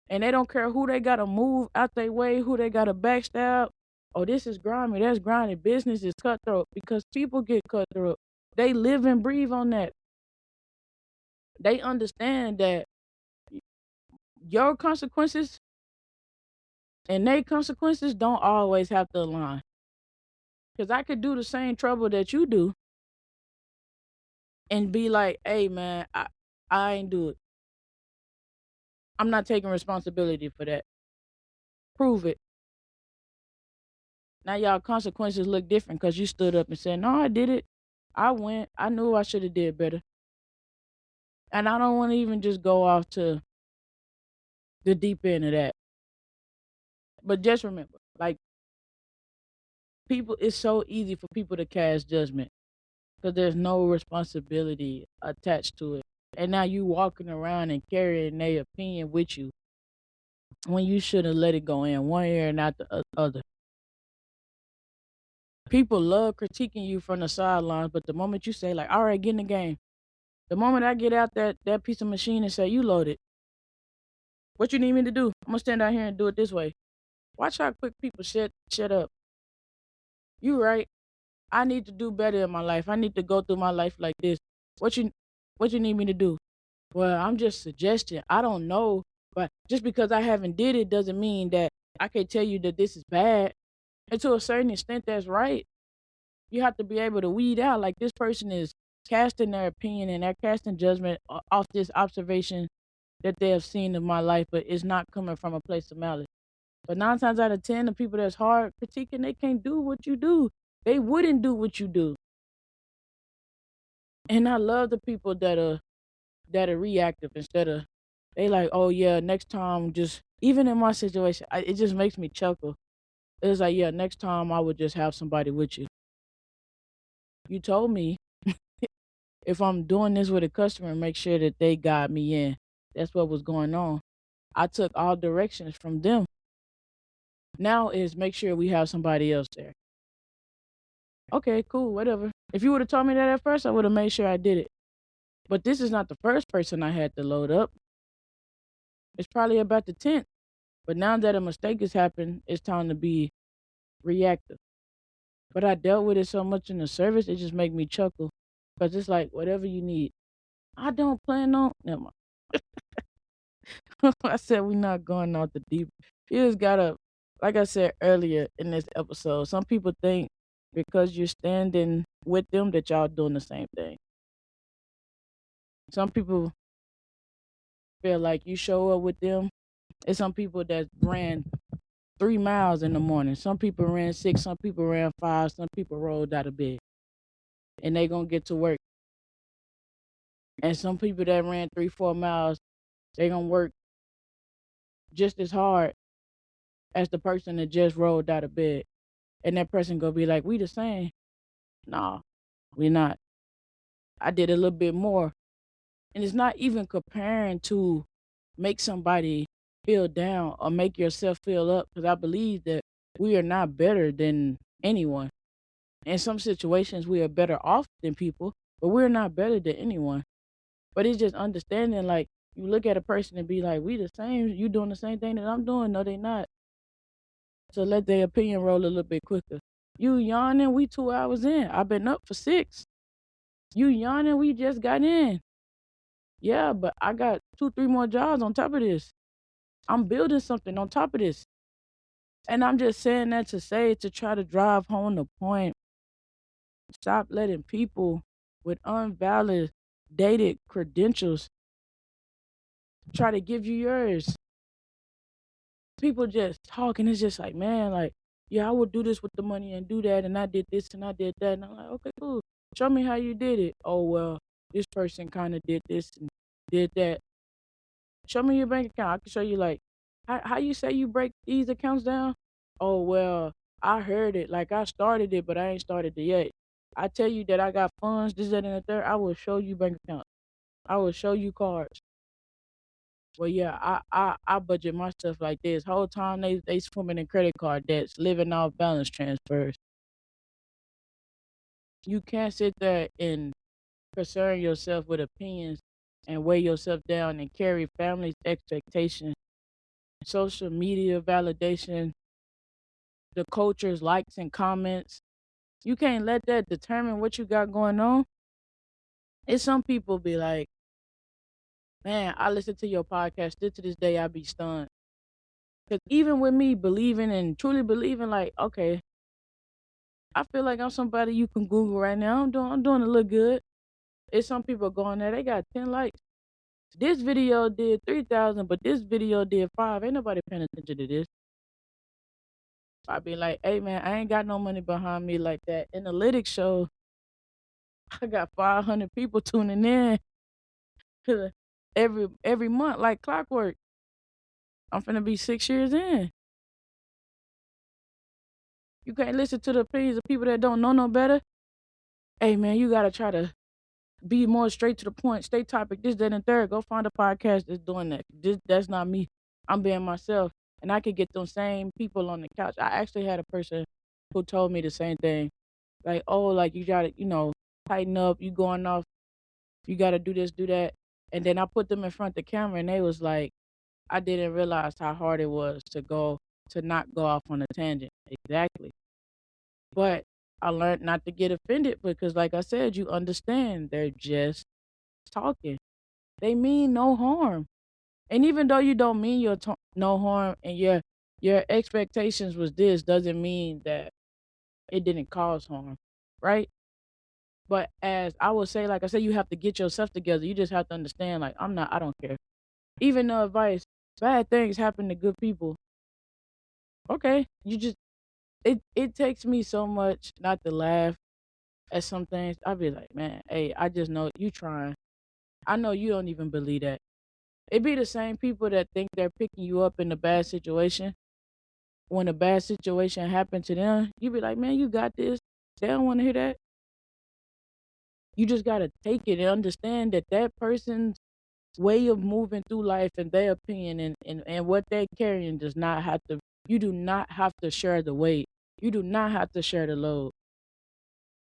And they don't care who they got to move out their way, who they got to backstab. Oh, this is grimy, that's grimy. Business is cutthroat because people get cutthroat. They live and breathe on that. They understand that your consequences and their consequences don't always have to align. Because I could do the same trouble that you do and be like, hey, man, I ain't do it. I'm not taking responsibility for that. Prove it. Now y'all consequences look different because you stood up and said, no, I did it. I went. I knew I should have did better. And I don't want to even just go off to the deep end of that. But just remember, like, people, it's so easy for people to cast judgment because there's no responsibility attached to it. And now you walking around and carrying their opinion with you when you should have let it go in one ear and not the other. People love critiquing you from the sidelines, but the moment you say, like, all right, get in the game. The moment I get out that piece of machine and say, you load it. What you need me to do? I'm going to stand out here and do it this way. Watch how quick people shut up. You right. I need to do better in my life. I need to go through my life like this. What you need me to do? Well, I'm just suggesting. I don't know, but just because I haven't did it doesn't mean that I can tell you that this is bad. And to a certain extent, that's right. You have to be able to weed out like this person is casting their opinion and they're casting judgment off this observation that they have seen in my life, but it's not coming from a place of malice. But 9 times out of 10, the people that's hard critiquing, they can't do what you do. They wouldn't do what you do. And I love the people that are reactive instead of they like, oh yeah, next time just even in my situation, it just makes me chuckle. It's like, yeah, next time I would just have somebody with you. You told me if I'm doing this with a customer, make sure that they guide me in. That's what was going on. I took all directions from them. Now is make sure we have somebody else there. Okay, cool, whatever. If you would have told me that at first, I would have made sure I did it. But this is not the first person I had to load up. It's probably about the 10th. But now that a mistake has happened, it's time to be reactive. But I dealt with it so much in the service, it just make me chuckle. Because it's like, whatever you need. I don't plan on. Never mind. I said we're not going out the deep. You just gotta, like I said earlier in this episode, some people think because you're standing with them that y'all doing the same thing. Some people feel like you show up with them. It's some people that ran 3 miles in the morning. Some people ran 6, some people ran 5, some people rolled out of bed. And they gonna get to work. And some people that ran 3, 4 miles, they gonna work just as hard as the person that just rolled out of bed. And that person gonna be like, we the same. Nah, we not. I did a little bit more. And it's not even comparing to make somebody feel down or make yourself feel up. Because I believe that we are not better than anyone. In some situations, we are better off than people, but we're not better than anyone. But it's just understanding, like, you look at a person and be like, we the same. You doing the same thing that I'm doing. No, they not. So let their opinion roll a little bit quicker. You yawning, we 2 hours in. I've been up for 6. You yawning, we just got in. Yeah, but I got 2, 3 more jobs on top of this. I'm building something on top of this. And I'm just saying that to say, to try to drive home the point. Stop letting people with unvalidated credentials try to give you yours. People just talking. It's just like, man, like, yeah, I would do this with the money and do that. And I did this and I did that. And I'm like, okay, cool. Show me how you did it. Oh, well, this person kind of did this and did that. Show me your bank account. I can show you, like, how you say you break these accounts down? Oh, well, I heard it. Like, I started it, but I ain't started it yet. I tell you that I got funds, this, that, and the third. I will show you bank account. I will show you cards. Well, yeah, I budget my stuff like this. Whole time they swimming in credit card debts, living off balance transfers. You can't sit there and concern yourself with opinions and weigh yourself down and carry family's expectations, social media validation, the culture's likes and comments. You can't let that determine what you got going on. It's some people be like, man, I listen to your podcast. Still to this day, I be stunned. Because even with me believing and truly believing, like, okay, I feel like I'm somebody you can Google right now. I'm doing a little good. It's some people going there, they got 10 likes. This video did 3,000, but this video did 5. Ain't nobody paying attention to this. I be like, hey man, I ain't got no money behind me like that. Analytics show I got 500 people tuning in every month like clockwork. I'm finna be 6 years in. You can't listen to the opinions of people that don't know no better. Hey man, you gotta try to be more straight to the point, stay topic, this, that, and third. Go find a podcast that's doing that. That's not me. I'm being myself. And I could get them same people on the couch. I actually had a person who told me the same thing. Like, oh, like you gotta, tighten up, you going off, you gotta do this, do that. And then I put them in front of the camera and they was like, I didn't realize how hard it was to not go off on a tangent. Exactly. But I learned not to get offended because, like I said, you understand they're just talking. they mean no harm. And even though you don't mean no harm and your expectations was this, doesn't mean that it didn't cause harm, right? But as I would say, like I said, you have to get yourself together. You just have to understand, like, I don't care. Even the advice, bad things happen to good people. Okay, it takes me so much not to laugh at some things. I'd be like, man, hey, I just know you trying. I know you don't even believe that. It be the same people that think they're picking you up in a bad situation. When a bad situation happened to them, you be like, man, you got this. They don't want to hear that. You just got to take it and understand that that person's way of moving through life and their opinion and what they're carrying does not have to, you do not have to share the weight. You do not have to share the load.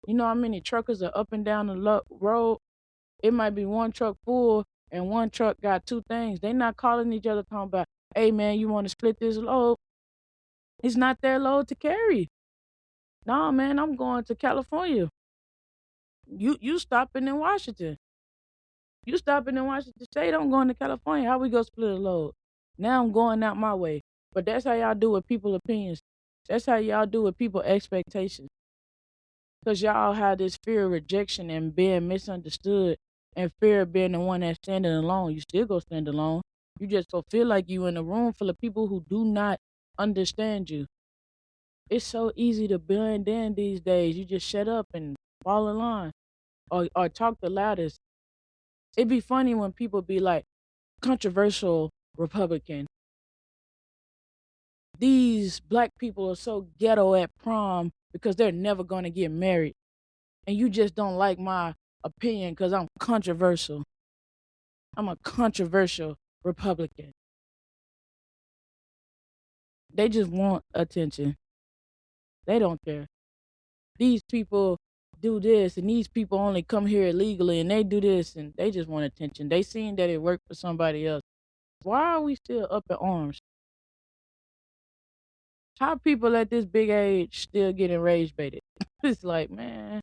You know how many truckers are up and down the road? It might be one truck full and one truck got two things. They not calling each other talking about, hey man, you want to split this load? It's not their load to carry. Nah, man, I'm going to California. You stopping in Washington. You stopping in Washington State, I'm going to California. How we go split a load? Now I'm going out my way. But that's how y'all do with people opinions. That's how y'all do with people expectations. Because y'all have this fear of rejection and being misunderstood and fear of being the one that's standing alone. You still go stand alone. You just go feel like you in a room full of people who do not understand you. It's so easy to blend in these days. You just shut up and fall in line or talk the loudest. It'd be funny when people be like, controversial Republican. These black people are so ghetto at prom because they're never going to get married. And you just don't like my opinion because I'm controversial. I'm a controversial Republican. They just want attention. They don't care. These people do this and these people only come here illegally and they do this and they just want attention. They seen that it worked for somebody else. Why are we still up in arms? How people at this big age still getting rage baited? It's like, man,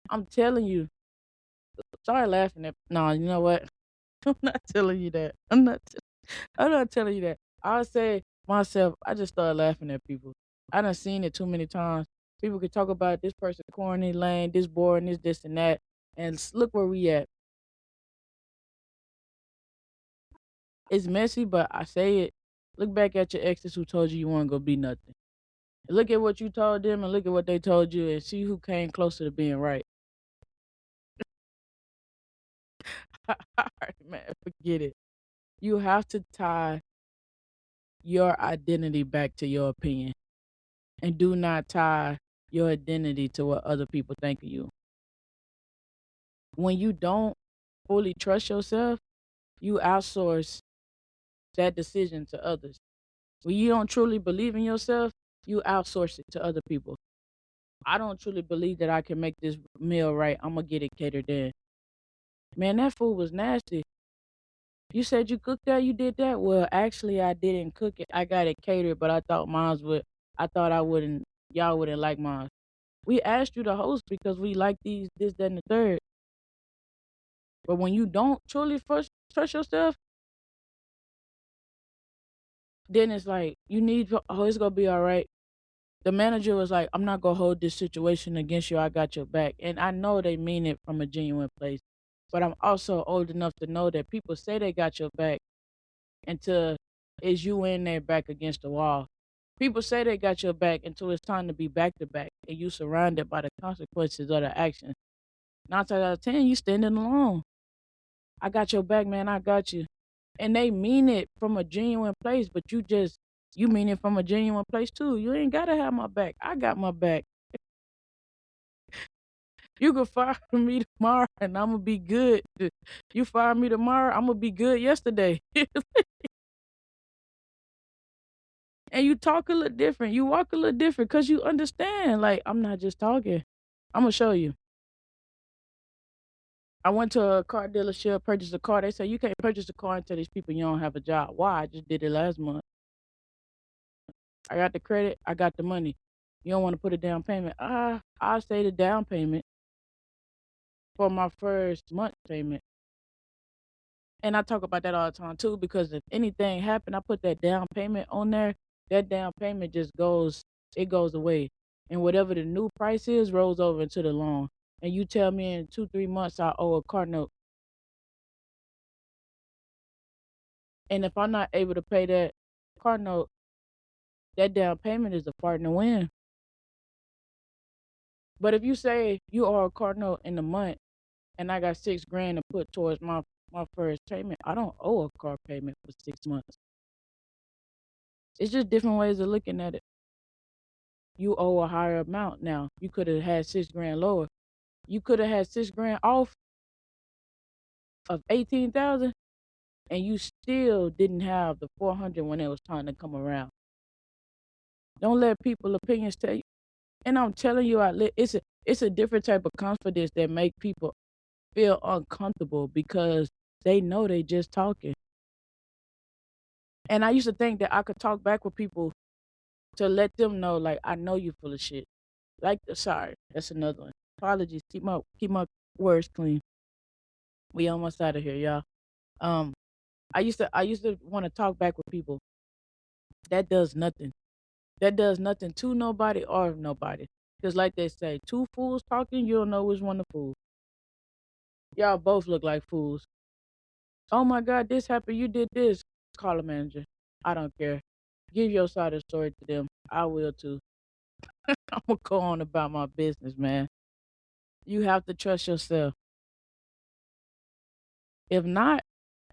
I'm telling you. Sorry laughing at. No, you know what? I'm not telling you that. I'm not telling you that. I say myself, I just started laughing at people. I done seen it too many times. People could talk about this person corny, lame, this boring, this and that, and look where we at. It's messy, but I say it. Look back at your exes who told you weren't gonna be nothing. Look at what you told them and look at what they told you and see who came closer to being right. Man, forget it. You have to tie your identity back to your opinion and do not tie your identity to what other people think of you. When you don't fully trust yourself, you outsource that decision to others. When you don't truly believe in yourself, you outsource it to other people. I don't truly believe that I can make this meal right. I'm going to get it catered in. Man, that food was nasty. You said you cooked that, you did that? Well, actually, I didn't cook it. I got it catered, but I thought I thought y'all wouldn't like mine. We asked you to host because we like this, that, and the third. But when you don't truly first trust yourself, then it's like, it's going to be all right. The manager was like, I'm not going to hold this situation against you. I got your back. And I know they mean it from a genuine place. But I'm also old enough to know that people say they got your back until it's you in there back against the wall. People say they got your back until it's time to be back to back and you surrounded by the consequences of the action. 9 times out of 10, you standing alone. I got your back, man. I got you. And they mean it from a genuine place, but you mean it from a genuine place too. You ain't got to have my back. I got my back. You can fire me tomorrow and I'm going to be good. You fire me tomorrow, I'm going to be good yesterday. And you talk a little different. You walk a little different because you understand. Like, I'm not just talking. I'm going to show you. I went to a car dealership, purchased a car. They said, you can't purchase a car and tell these people you don't have a job. Why? I just did it last month. I got the credit. I got the money. You don't want to put a down payment. I'll say the down payment for my first month payment. And I talk about that all the time too, because if anything happened, I put that down payment on there. That down payment just goes, it goes away. And whatever the new price is rolls over into the loan. And you tell me in 2, 3 months I owe a car note. And if I'm not able to pay that car note, that down payment is a partner win. But if you say you owe a car note in a month and I got 6 grand to put towards my first payment, I don't owe a car payment for 6 months. It's just different ways of looking at it. You owe a higher amount now. You could have had 6 grand lower. You could have had 6 grand off of 18,000, and you still didn't have the 400 when it was time to come around. Don't let people opinions tell you. And I'm telling you, it's a different type of confidence that make people feel uncomfortable because they know they just talking. And I used to think that I could talk back with people to let them know, like, I know you full of shit. Like, sorry, that's another one. Apologies. Keep my words clean. We almost out of here, y'all. Um, I used to want to talk back with people. That does nothing. That does nothing to nobody or nobody. Because like they say, two fools talking, you'll know which one the fool. Y'all both look like fools. Oh my God, this happened. You did this. Call a manager. I don't care. Give your side of the story to them. I will too. I'm going to go on about my business, man. You have to trust yourself. If not,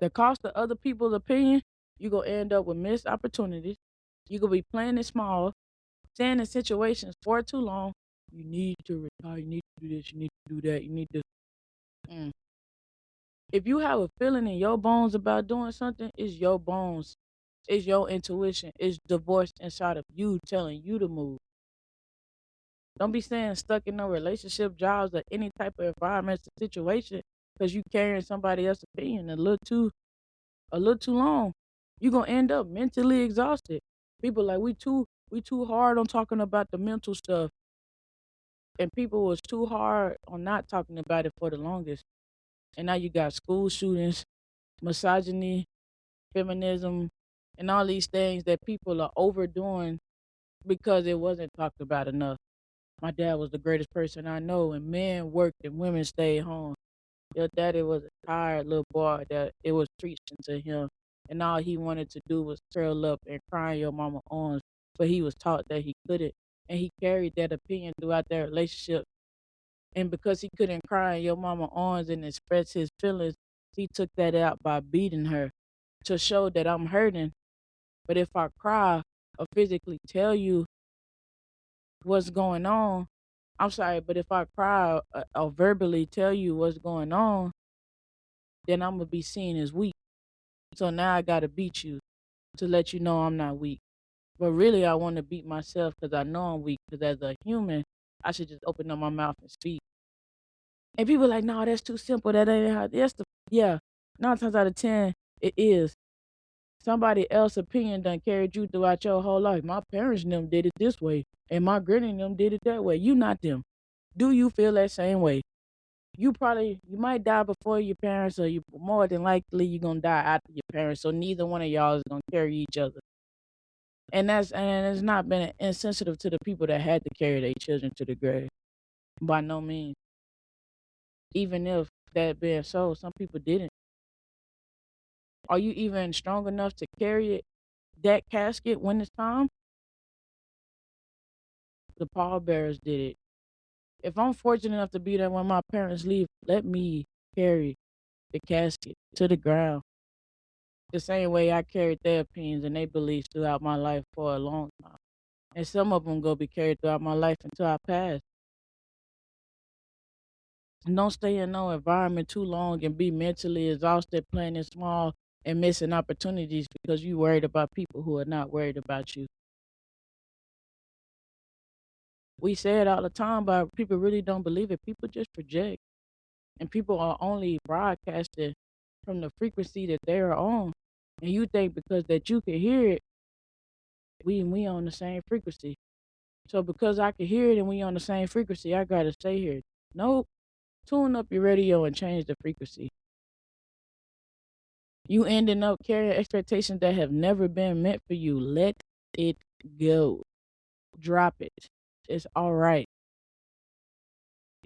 the cost of other people's opinion, you're going to end up with missed opportunities. You're going to be playing it small, staying in situations for too long. You need to retire. You need to do this. You need to do that. You need to. If you have a feeling in your bones about doing something, it's your bones. It's your intuition. It's the voice inside of you telling you to move. Don't be staying stuck in no relationship, jobs, or any type of environment or situation because you carrying somebody else's opinion a little too long. You're gonna end up mentally exhausted. People like we too hard on talking about the mental stuff. And people was too hard on not talking about it for the longest. And now you got school shootings, misogyny, feminism, and all these things that people are overdoing because it wasn't talked about enough. My dad was the greatest person I know, and men worked and women stayed home. Your daddy was a tired little boy that it was preaching to him, and all he wanted to do was curl up and cry in your mama's arms, but he was taught that he couldn't, and he carried that opinion throughout their relationship. And because he couldn't cry in your mama's arms and express his feelings, he took that out by beating her to show that I'm hurting. But if I cry or physically tell you what's going on, I'm sorry, but if I cry or verbally tell you what's going on, then I'm going to be seen as weak. So now I got to beat you to let you know I'm not weak. But really, I want to beat myself because I know I'm weak. Because as a human, I should just open up my mouth and speak. And people are like, no, that's too simple. That ain't how. Yeah. 9 times out of 10, it is. Somebody else's opinion done carried you throughout your whole life. My parents and them did it this way, and my granny and them did it that way. You not them. Do you feel that same way? You might die before your parents, or you more than likely you're gonna die after your parents. So neither one of y'all is gonna carry each other. And it's not been insensitive to the people that had to carry their children to the grave. By no means. Even if that being so, some people didn't. Are you even strong enough to carry that casket when it's time? The pallbearers did it. If I'm fortunate enough to be there when my parents leave, let me carry the casket to the ground. The same way I carried their opinions and their beliefs throughout my life for a long time. And some of them gonna be carried throughout my life until I pass. And don't stay in no environment too long and be mentally exhausted playing it small and missing opportunities because you worried about people who are not worried about you. We say it all the time, but people really don't believe it. People just project. And people are only broadcasting from the frequency that they're on. And you think because that you can hear it, we on the same frequency. So because I can hear it and we on the same frequency, I gotta stay here. Nope. Tune up your radio and change the frequency. You ending up carrying expectations that have never been meant for you. Let it go. Drop it. It's all right.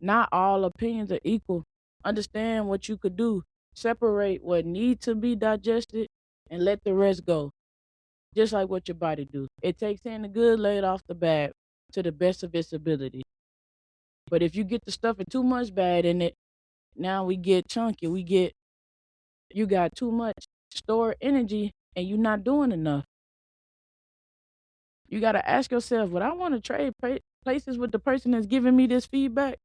Not all opinions are equal. Understand what you could do. Separate what needs to be digested and let the rest go. Just like what your body do. It takes in the good, lay it off the bad to the best of its ability. But if you get the stuff and too much bad in it, now we get chunky. You got too much stored energy and you're not doing enough. You got to ask yourself, would I want to trade places with the person that's giving me this feedback?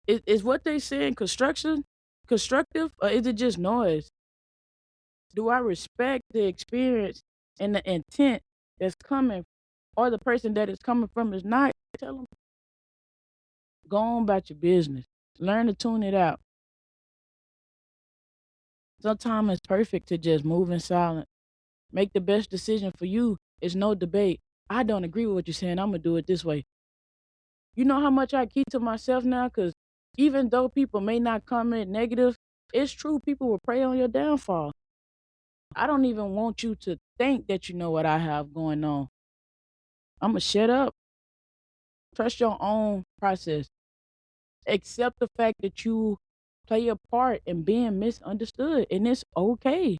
Is what they saying constructive, or is it just noise? Do I respect the experience and the intent that's coming, or the person that it's coming from is not? Tell them, go on about your business. Learn to tune it out. Sometimes it's perfect to just move in silence. Make the best decision for you. It's no debate. I don't agree with what you're saying. I'm going to do it this way. You know how much I keep to myself now? Because even though people may not comment negative, it's true. People will prey on your downfall. I don't even want you to think that you know what I have going on. I'm going to shut up. Trust your own process. Accept the fact that you play a part in being misunderstood, and it's okay.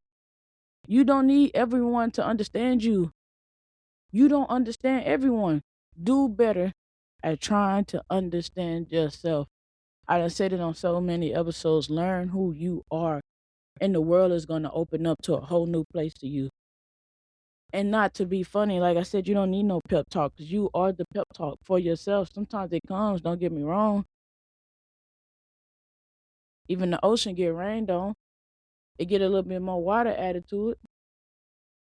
You don't need everyone to understand you. You don't understand everyone. Do better at trying to understand yourself. I done said it on so many episodes. Learn who you are, and the world is going to open up to a whole new place to you. And not to be funny, like I said, you don't need no pep talk because you are the pep talk for yourself. Sometimes it comes, don't get me wrong. Even the ocean get rained on. It get a little bit more water added to it.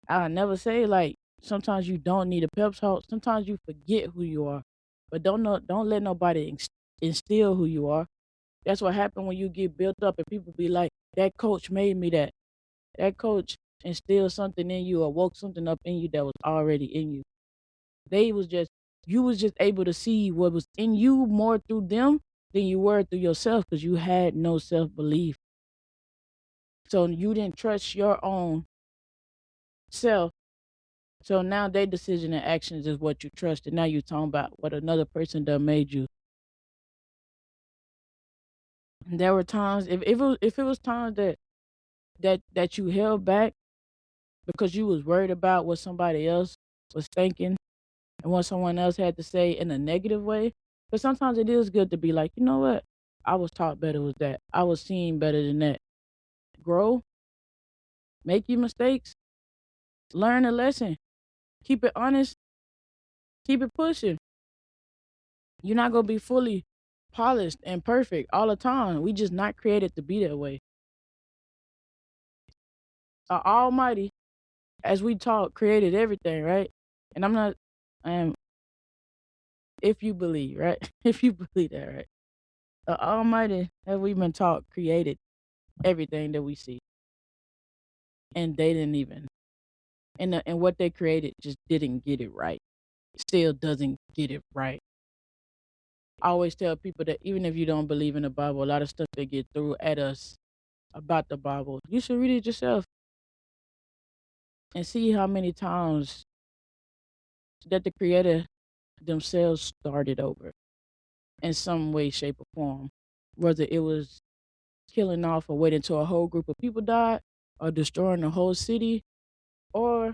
I'll never say like sometimes you don't need a pep talk. Sometimes you forget who you are, but don't let nobody instill who you are. That's what happened when you get built up and people be like, that coach made me that. That coach instilled something in you or woke something up in you that was already in you. You was just able to see what was in you more through them than you were through yourself because you had no self-belief. So you didn't trust your own self. So now their decision and actions is what you trust. And now you're talking about what another person done made you. And there were times if it was times that you held back because you was worried about what somebody else was thinking and what someone else had to say in a negative way. But sometimes it is good to be like, you know what? I was taught better with that. I was seen better than that. Grow, make your mistakes, learn a lesson, keep it honest, keep it pushing. You're not gonna be fully polished and perfect all the time. We just not created to be that way. Almighty, as we talk, created everything, right? And I'm not, if you believe, right? If you believe that, right? The Almighty, as we've been taught, created everything that we see, and they didn't even, and what they created just didn't get it right. Still doesn't get it right. I always tell people that even if you don't believe in the Bible, a lot of stuff they get through at us about the Bible, you should read it yourself and see how many times that the Creator themselves started over in some way, shape, or form. Whether it was killing off or waiting until a whole group of people died, or destroying the whole city, or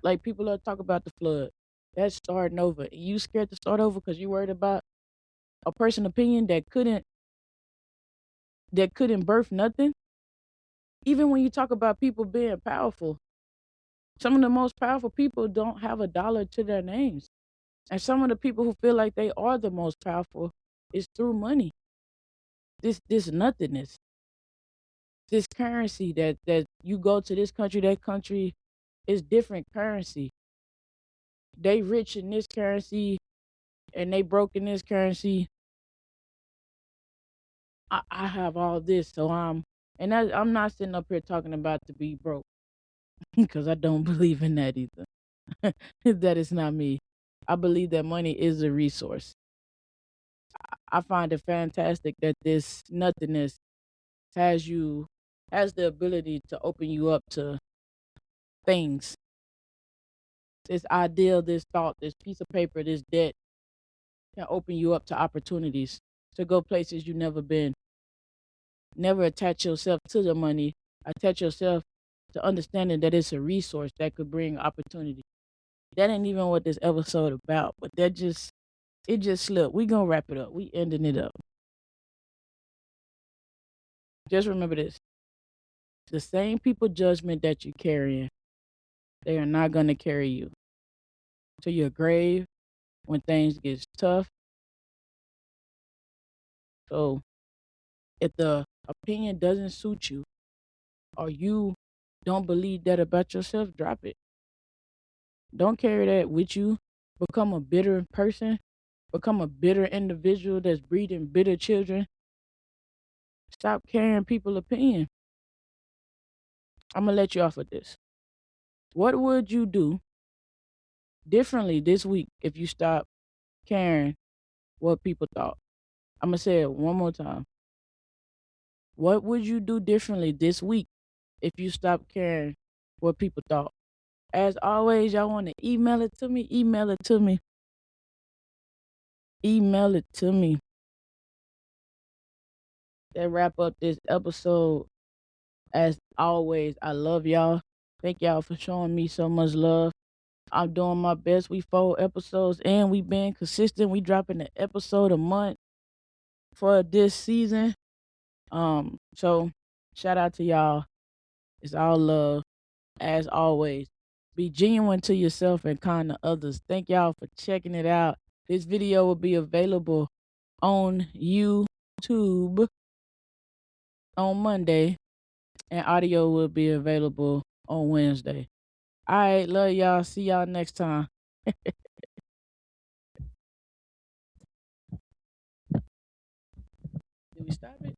like people that talk about the flood. That's starting over. And you scared to start over because you worried about a person opinion that couldn't birth nothing. Even when you talk about people being powerful, some of the most powerful people don't have a dollar to their names. And some of the people who feel like they are the most powerful is through money. This nothingness. This currency that you go to this country, that country is different currency. They rich in this currency and they broke in this currency. I have all this, so I'm not sitting up here talking about to be broke because I don't believe in that either. That is not me. I believe that money is a resource. I find it fantastic that this nothingness has you has the ability to open you up to things. This ideal, this thought, this piece of paper, this debt can open you up to opportunities to go places you've never been. Never attach yourself to the money. Attach yourself to understanding that it's a resource that could bring opportunity. That ain't even what this episode about, but it just slipped. We gonna wrap it up. We ending it up. Just remember this. The same people judgment that you're carrying, they are not gonna carry you to your grave when things get tough. So if the opinion doesn't suit you or you don't believe that about yourself, drop it. Don't carry that with you. Become a bitter person. Become a bitter individual that's breeding bitter children. Stop carrying people's opinion. I'm going to let you off with this. What would you do differently this week if you stop caring what people thought? I'm going to say it one more time. What would you do differently this week if you stop caring what people thought? As always, y'all want to email it to me? Email it to me. Email it to me. That wrap up this episode. As always, I love y'all. Thank y'all for showing me so much love. I'm doing my best. We 4 episodes and we been consistent. We dropping an episode a month for this season. So shout out to y'all. It's all love. As always, be genuine to yourself and kind to others. Thank y'all for checking it out. This video will be available on YouTube on Monday, and audio will be available on Wednesday. All right, love y'all. See y'all next time. Did we stop it?